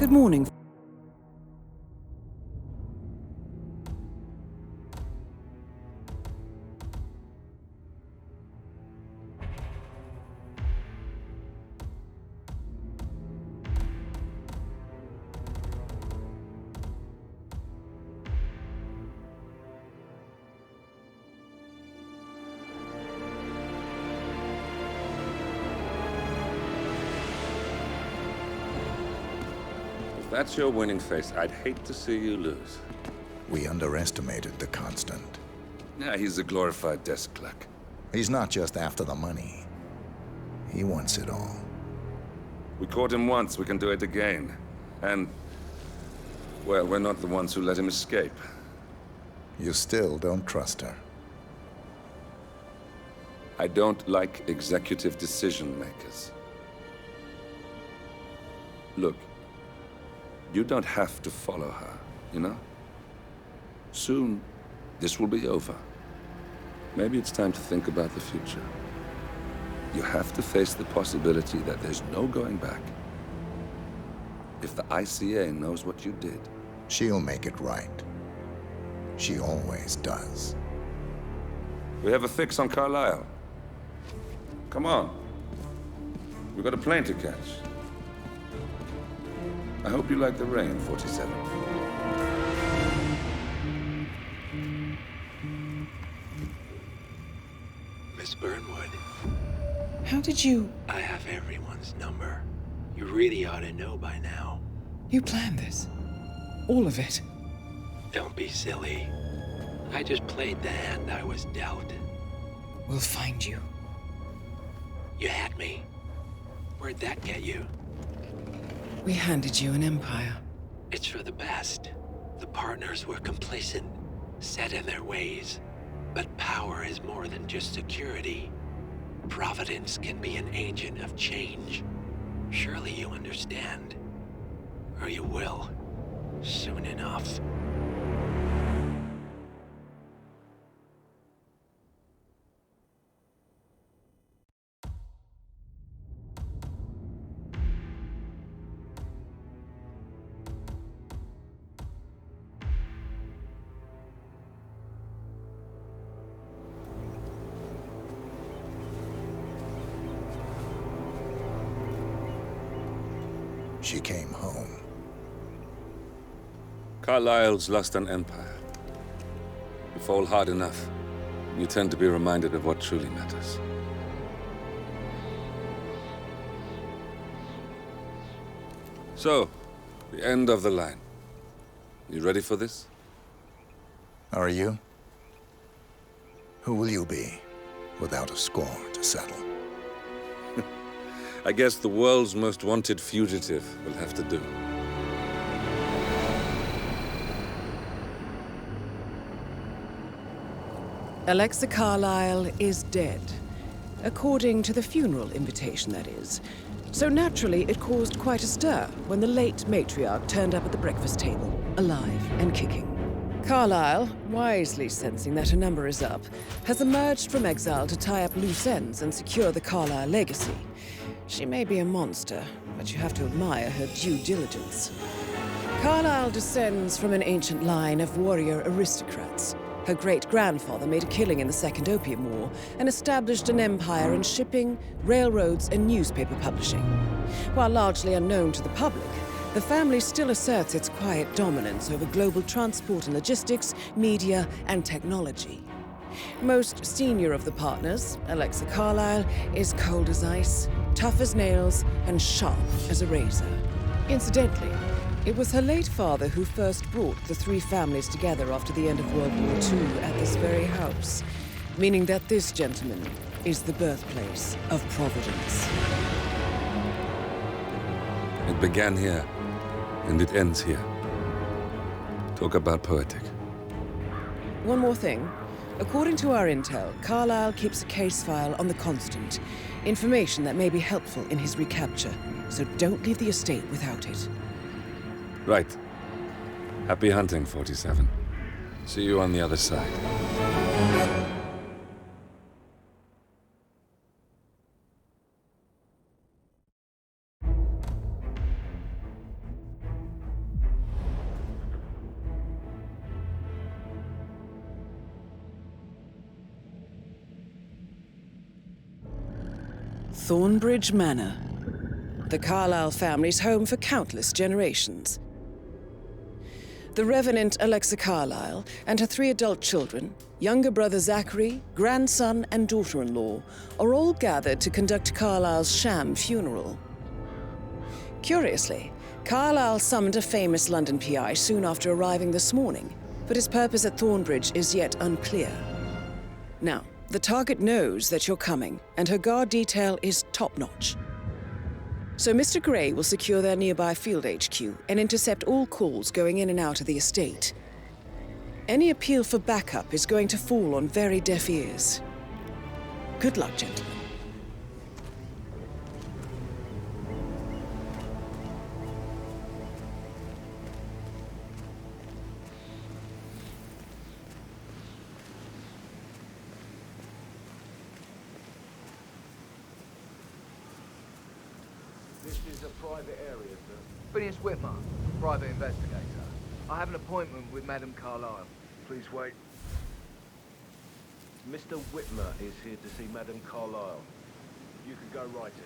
Good morning. If that's your winning face, I'd hate to see you lose. We underestimated the Constant. Yeah, he's a glorified desk clerk. He's not just after the money. He wants it all. We caught him once, we can do it again. And, well, we're not the ones who let him escape. You still don't trust her. I don't like executive decision makers. Look, you don't have to follow her, you know? Soon, this will be over. Maybe it's time to think about the future. You have to face the possibility that there's no going back. If the ICA knows what you did... She'll make it right. She always does. We have a fix on Carlisle. Come on. We've got a plane to catch. I hope you like the rain, 47. Miss Burnwood. How did you... I have everyone's number. You really ought to know by now. You planned this? All of it? Don't be silly. I just played the hand I was dealt. We'll find you. You had me. Where'd that get you? We handed you an empire. It's for the best. The partners were complacent, set in their ways. But power is more than just security. Providence can be an agent of change. Surely you understand. Or you will. Soon enough. She came home. Carlisle's lost an empire. You fall hard enough, you tend to be reminded of what truly matters. So, the end of the line. You ready for this? Are you? Who will you be, without a score to settle? I guess the world's most wanted fugitive will have to do. Alexa Carlisle is dead. According to the funeral invitation, that is. So naturally, it caused quite a stir when the late matriarch turned up at the breakfast table, alive and kicking. Carlisle, wisely sensing that her number is up, has emerged from exile to tie up loose ends and secure the Carlisle legacy. She may be a monster, but you have to admire her due diligence. Carlisle descends from an ancient line of warrior aristocrats. Her great-grandfather made a killing in the Second Opium War and established an empire in shipping, railroads, and newspaper publishing. While largely unknown to the public, the family still asserts its quiet dominance over global transport and logistics, media, and technology. Most senior of the partners, Alexa Carlisle, is cold as ice, tough as nails, and sharp as a razor. Incidentally, it was her late father who first brought the three families together after the end of World War II at this very house, meaning that this gentleman is the birthplace of Providence. It began here, and it ends here. Talk about poetic. One more thing. According to our intel, Carlisle keeps a case file on the Constant. Information that may be helpful in his recapture, so don't leave the estate without it. Right. Happy hunting, 47. See you on the other side. Thornbridge Manor. The Carlyle family's home for countless generations. The Revenant Alexa Carlyle and her 3 adult children, younger brother Zachary, grandson, and daughter-in-law, are all gathered to conduct Carlyle's sham funeral. Curiously, Carlyle summoned a famous London PI soon after arriving this morning, but his purpose at Thornbridge is yet unclear. Now, the target knows that you're coming, and her guard detail is top-notch. So Mr. Gray will secure their nearby field HQ and intercept all calls going in and out of the estate. Any appeal for backup is going to fall on very deaf ears. Good luck, gentlemen. This is a private area, sir. Phineas Whitmer, private investigator. I have an appointment with Madame Carlyle. Please wait. Mr. Whitmer is here to see Madame Carlyle. You can go right in.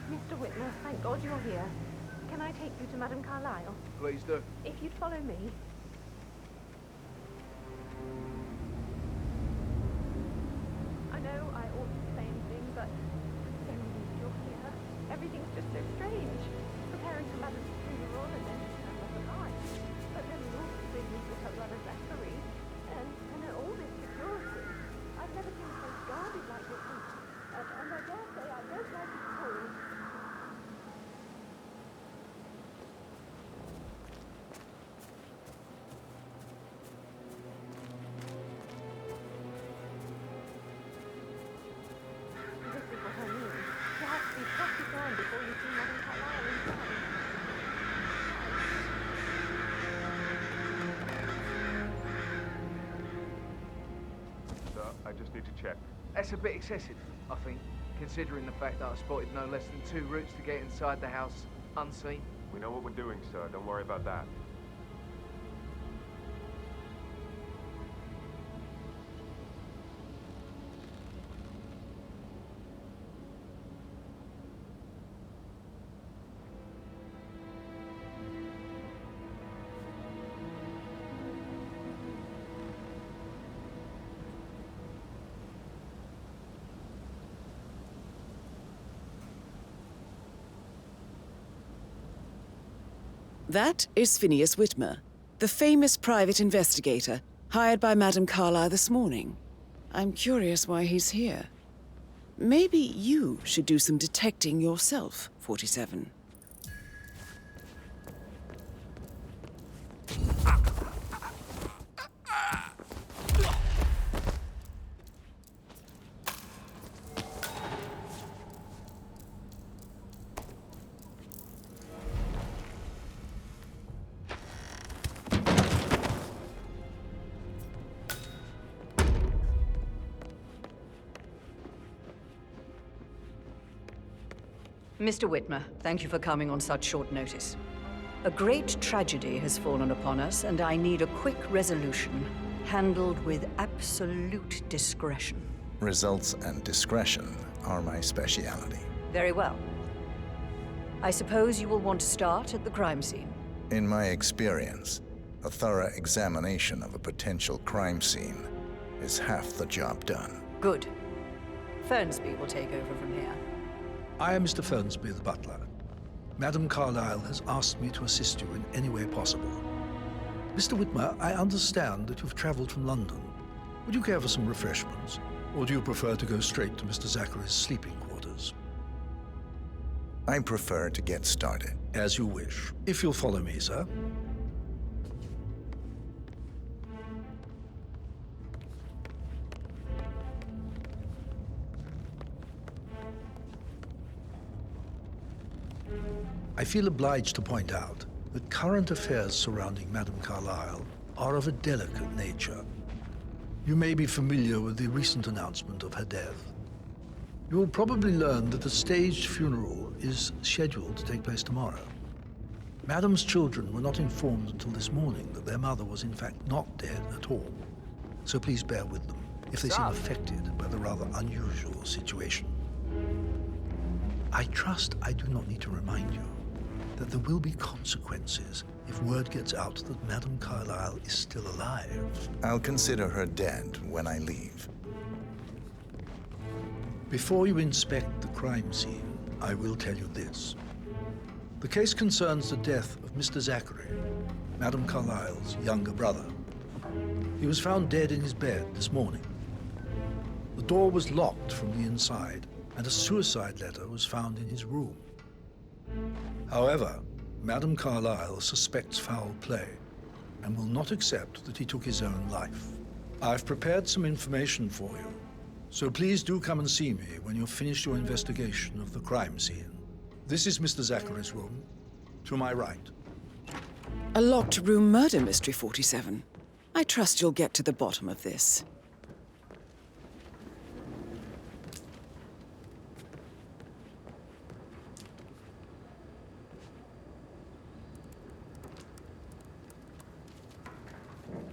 Mr. Whitmer, thank God you're here. Can I take you to Madame Carlyle? Please do. If you'd follow me. I know I ought to say anything, but I'm so relieved you're here. Everything's just so strange. Preparing for Madame's funeral and then she turned up alive. But then the awful business with her brother Zachary. And all this security. I've never seen a place guarded like this. And I dare say I don't like it at all. Before you see Madame Carlyle inside. Sir, I just need to check. That's a bit excessive, I think, considering the fact that I spotted no less than 2 routes to get inside the house unseen. We know what we're doing, sir. Don't worry about that. That is Phineas Whitmer, the famous private investigator hired by Madame Carlyle this morning. I'm curious why he's here. Maybe you should do some detecting yourself, 47. Mr. Whitmer, thank you for coming on such short notice. A great tragedy has fallen upon us, and I need a quick resolution, handled with absolute discretion. Results and discretion are my speciality. Very well. I suppose you will want to start at the crime scene. In my experience, a thorough examination of a potential crime scene is half the job done. Good. Fernsby will take over from here. I am Mr. Fernsby, the butler. Madam Carlyle has asked me to assist you in any way possible. Mr. Whitmer, I understand that you've traveled from London. Would you care for some refreshments? Or do you prefer to go straight to Mr. Zachary's sleeping quarters? I prefer to get started. As you wish. If you'll follow me, sir. I feel obliged to point out that current affairs surrounding Madame Carlyle are of a delicate nature. You may be familiar with the recent announcement of her death. You will probably learn that a staged funeral is scheduled to take place tomorrow. Madame's children were not informed until this morning that their mother was in fact not dead at all. So please bear with them if they seem affected by the rather unusual situation. I trust I do not need to remind you that there will be consequences if word gets out that Madame Carlyle is still alive. I'll consider her dead when I leave. Before you inspect the crime scene, I will tell you this. The case concerns the death of Mr. Zachary, Madame Carlyle's younger brother. He was found dead in his bed this morning. The door was locked from the inside, and a suicide letter was found in his room. However, Madame Carlyle suspects foul play and will not accept that he took his own life. I've prepared some information for you, so please do come and see me when you've finished your investigation of the crime scene. This is Mr. Zachary's room, to my right. A locked room murder mystery, 47. I trust you'll get to the bottom of this.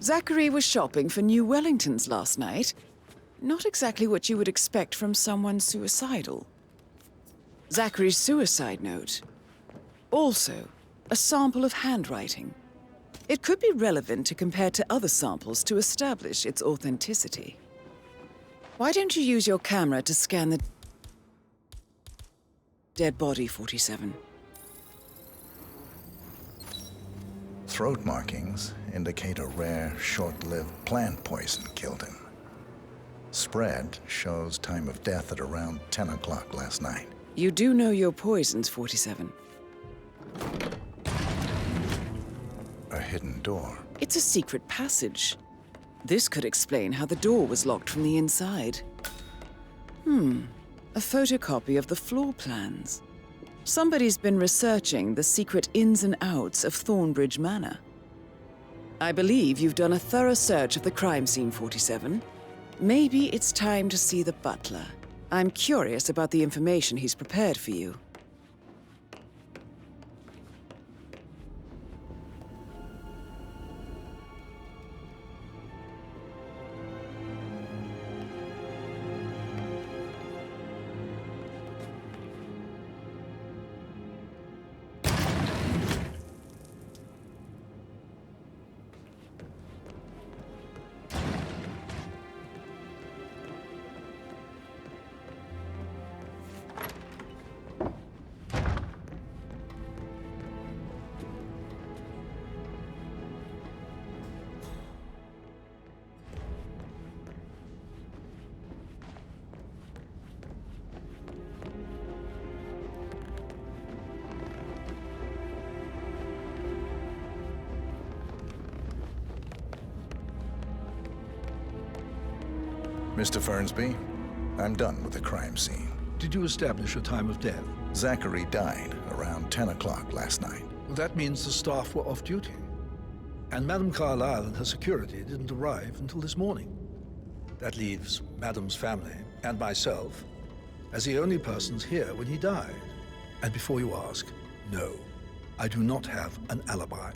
Zachary was shopping for new Wellingtons last night. Not exactly what you would expect from someone suicidal. Zachary's suicide note. Also, a sample of handwriting. It could be relevant to compare to other samples to establish its authenticity. Why don't you use your camera to scan the dead body, 47? Throat markings indicate a rare, short-lived plant poison killed him. Spread shows time of death at around 10 o'clock last night. You do know your poisons, 47. A hidden door. It's a secret passage. This could explain how the door was locked from the inside. A photocopy of the floor plans. Somebody's been researching the secret ins and outs of Thornbridge Manor. I believe you've done a thorough search of the crime scene, 47. Maybe it's time to see the butler. I'm curious about the information he's prepared for you. Mr. Fernsby, I'm done with the crime scene. Did you establish a time of death? Zachary died around 10 o'clock last night. Well, that means the staff were off duty. And Madame Carlyle and her security didn't arrive until this morning. That leaves Madame's family and myself as the only persons here when he died. And before you ask, no, I do not have an alibi.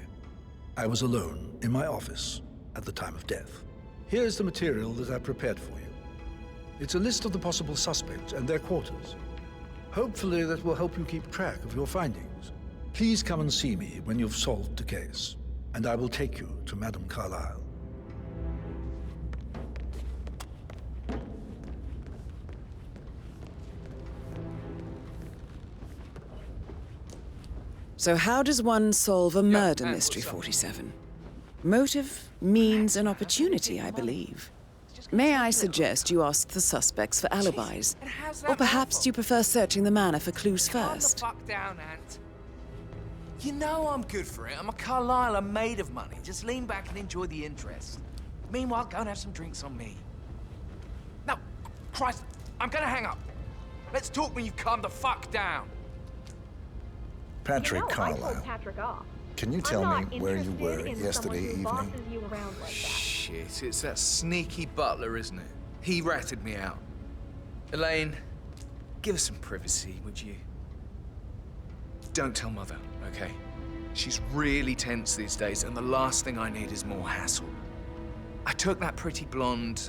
I was alone in my office at the time of death. Here's the material that I prepared for you. It's a list of the possible suspects and their quarters. Hopefully that will help you keep track of your findings. Please come and see me when you've solved the case, and I will take you to Madame Carlyle. So how does one solve a murder mystery, 47? Motive, means, and opportunity, I believe. May I suggest you ask the suspects for alibis? Or perhaps you prefer searching the manor for clues first? Calm the fuck down, Ant. You know I'm good for it. I'm a Carlisle, I'm made of money. Just lean back and enjoy the interest. Meanwhile, go and have some drinks on me. No, Christ, I'm gonna hang up. Let's talk when you've calmed the fuck down. Patrick I Carlisle, told Patrick off. can you tell me where you were yesterday evening? You around like that. Shit, it's that sneaky butler, isn't it? He ratted me out. Elaine, give us some privacy, would you? Don't tell Mother, okay? She's really tense these days, and the last thing I need is more hassle. I took that pretty blonde,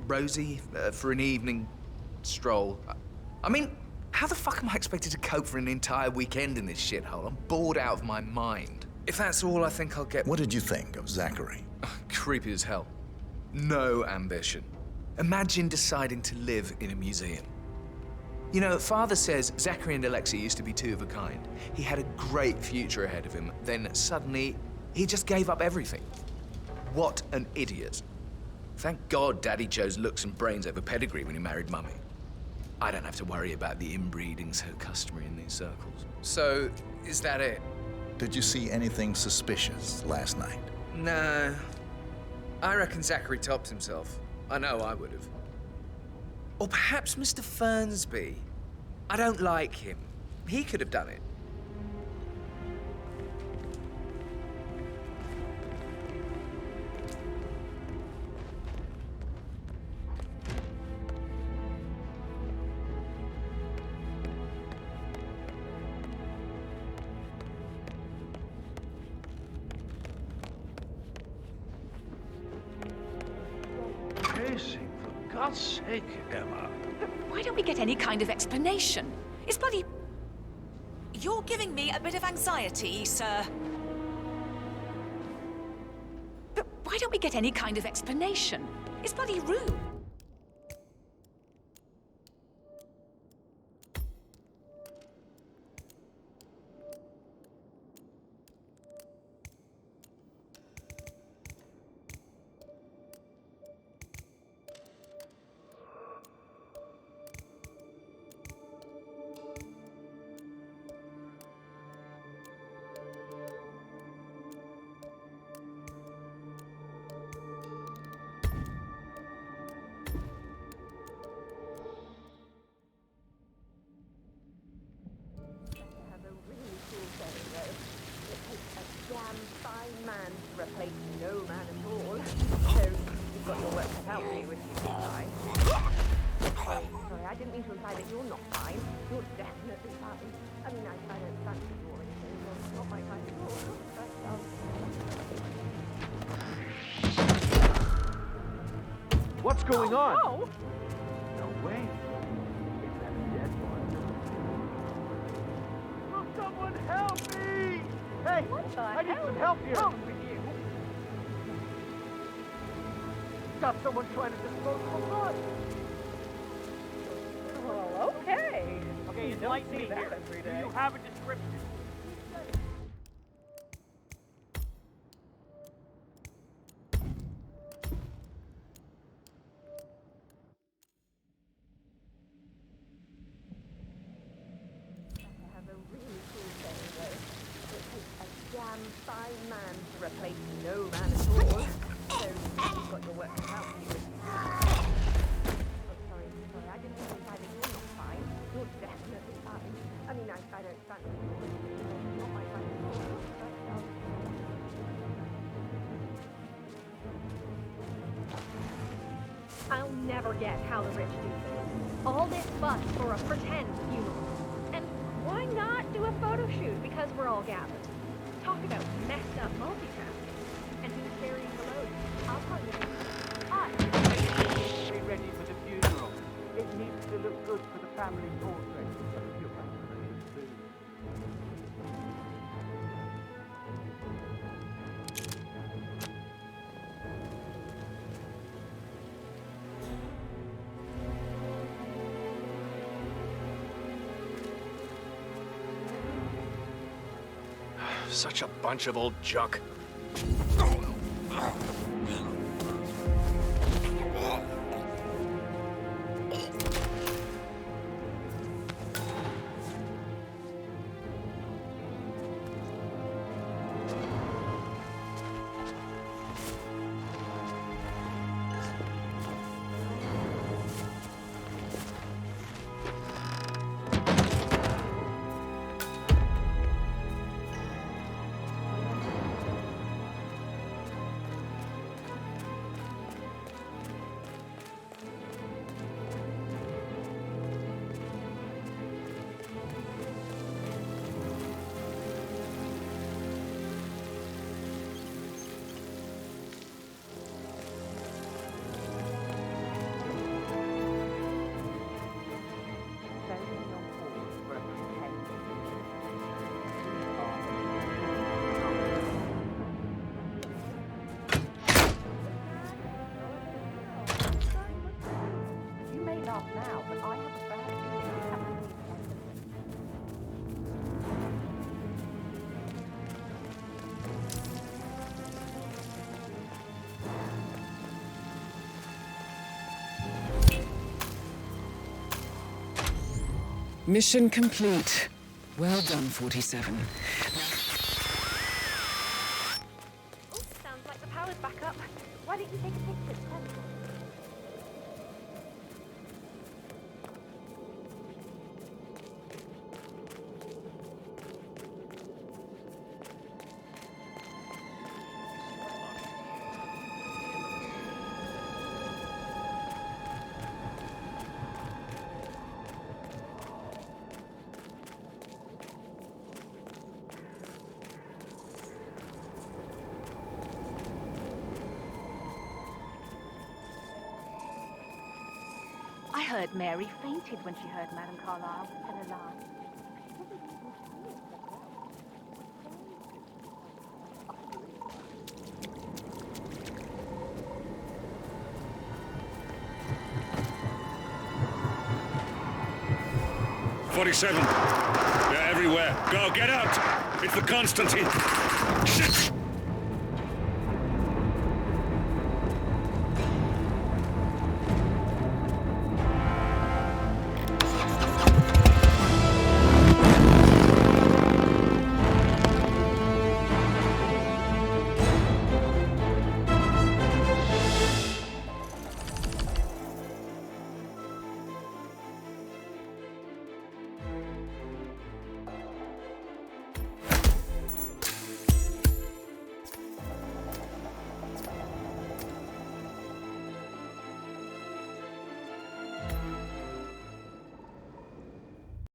Rosie, for an evening stroll. I mean, how the fuck am I expected to cope for an entire weekend in this shithole? I'm bored out of my mind. If that's all, I think I'll get... What did you think of Zachary? Creepy as hell. No ambition. Imagine deciding to live in a museum. You know, Father says Zachary and Alexei used to be two of a kind. He had a great future ahead of him. Then suddenly, he just gave up everything. What an idiot. Thank God Daddy chose looks and brains over pedigree when he married Mummy. I don't have to worry about the inbreeding so customary in these circles. So, is that it? Did you see anything suspicious last night? No. I reckon Zachary topped himself. I know I would have. Or perhaps Mr. Fernsby. I don't like him. He could have done it. Casey, for God's sake, Emma. Why don't we get any kind of explanation? It's bloody... You're giving me a bit of anxiety, sir. But why don't we get any kind of explanation? It's bloody rude. What's going on? Oh, No way. Is that a dead one? Will someone help me? Hey, what the I need hell some help here. wrong with you? Stop someone trying to dispose of blood. Well, okay. Okay, You don't see that every day. Do you have a description? Have a really cool thing, though. It takes a damn fine man to replace no man at all. So you've got your work cut out for you. Oh, sorry, I didn't mean to imply that you're not fine. You're definitely fine. I mean, I don't stand for you. It's not my kind of thing, but, I'll never get how the rich do things. All this fuss for a pretend funeral. And why not do a photo shoot because we're all gathered? Talk about messed up multitasking. And who's carrying the load? I'll tell you. Be ready for the funeral. It needs to look good for the family portrait. You'll have to leave soon. Such a bunch of old junk. Mission complete. Well done, 47. Oh, sounds like the power's back up. Why don't you take a picture? I heard Mary fainted when she heard Madame Carlyle was still alive. "47. They're everywhere. Go, get out! It's the Constantine. Shit!